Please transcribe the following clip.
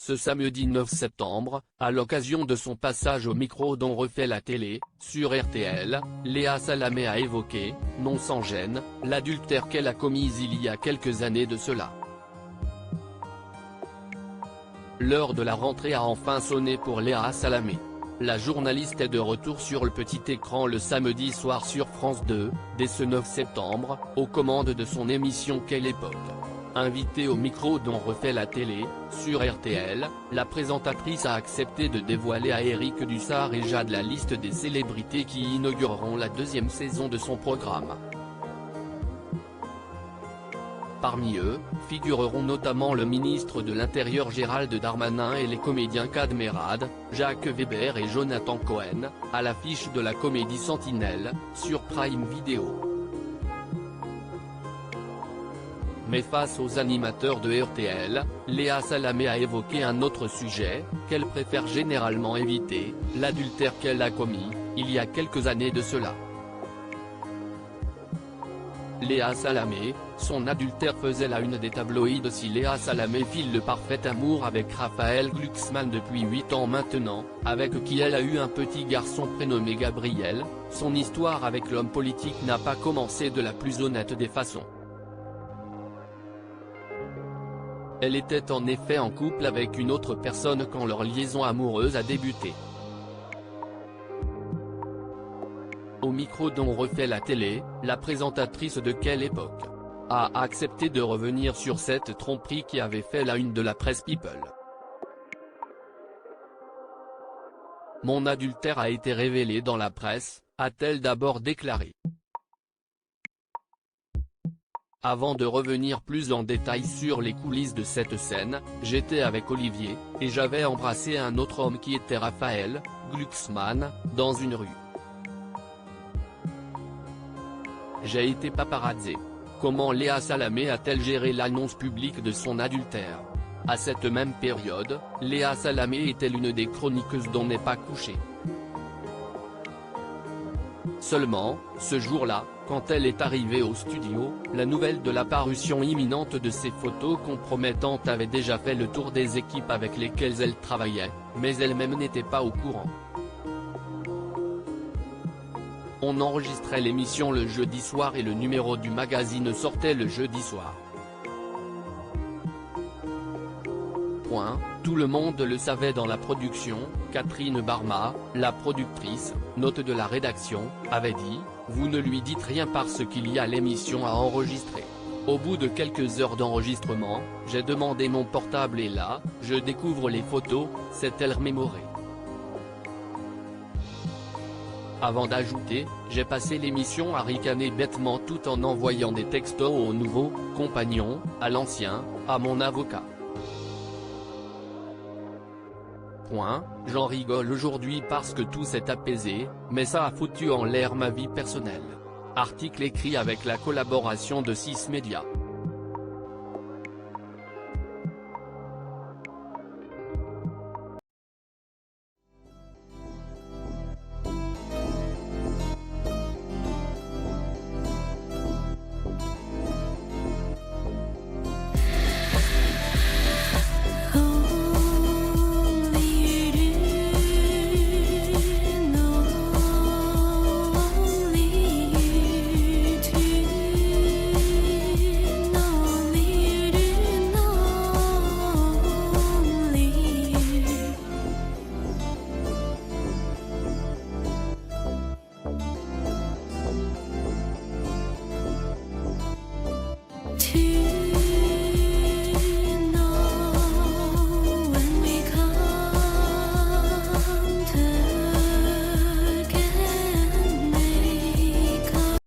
Ce samedi 9 septembre, à l'occasion de son passage au micro d'On refait la télé, sur RTL, Léa Salamé a évoqué, non sans gêne, l'adultère qu'elle a commis il y a quelques années de cela. L'heure de la rentrée a enfin sonné pour Léa Salamé. La journaliste est de retour sur le petit écran le samedi soir sur France 2, dès ce 9 septembre, aux commandes de son émission Quelle époque. Invitée au micro d'On refait la télé, sur RTL, la présentatrice a accepté de dévoiler à Éric Dussart et Jade la liste des célébrités qui inaugureront la deuxième saison de son programme. Parmi eux, figureront notamment le ministre de l'Intérieur Gérald Darmanin et les comédiens Kad Merad, Jacques Weber et Jonathan Cohen, à l'affiche de la comédie Sentinelle, sur Prime Video. Mais face aux animateurs de RTL, Léa Salamé a évoqué un autre sujet, qu'elle préfère généralement éviter, l'adultère qu'elle a commis, il y a quelques années de cela. Léa Salamé, son adultère faisait la une des tabloïds. Si Léa Salamé file le parfait amour avec Raphaël Glucksmann depuis 8 ans maintenant, avec qui elle a eu un petit garçon prénommé Gabriel, son histoire avec l'homme politique n'a pas commencé de la plus honnête des façons. Elle était en effet en couple avec une autre personne quand leur liaison amoureuse a débuté. Au micro d'On refait la télé, la présentatrice de Quelle époque a accepté de revenir sur cette tromperie qui avait fait la une de la presse People. Mon adultère a été révélé dans la presse, a-t-elle d'abord déclaré. Avant de revenir plus en détail sur les coulisses de cette scène, j'étais avec Olivier, et j'avais embrassé un autre homme qui était Raphaël Glucksmann, dans une rue. J'ai été paparazzé. Comment Léa Salamé a-t-elle géré l'annonce publique de son adultère? À cette même période, Léa Salamé était l'une des chroniqueuses d'On n'est pas couché. Seulement, ce jour-là, quand elle est arrivée au studio, la nouvelle de la parution imminente de ces photos compromettantes avait déjà fait le tour des équipes avec lesquelles elle travaillait, mais elle-même n'était pas au courant. On enregistrait l'émission le jeudi soir et le numéro du magazine sortait le jeudi soir. Tout le monde le savait dans la production. Catherine Barma, la productrice, note de la rédaction, avait dit « Vous ne lui dites rien parce qu'il y a l'émission à enregistrer ». Au bout de quelques heures d'enregistrement, j'ai demandé mon portable et là, je découvre les photos, s'est-elle remémorée. Avant d'ajouter, j'ai passé l'émission à ricaner bêtement tout en envoyant des textos au nouveau compagnon, à l'ancien, à mon avocat. J'en rigole aujourd'hui parce que tout s'est apaisé, mais ça a foutu en l'air ma vie personnelle. Article écrit avec la collaboration de 6 médias.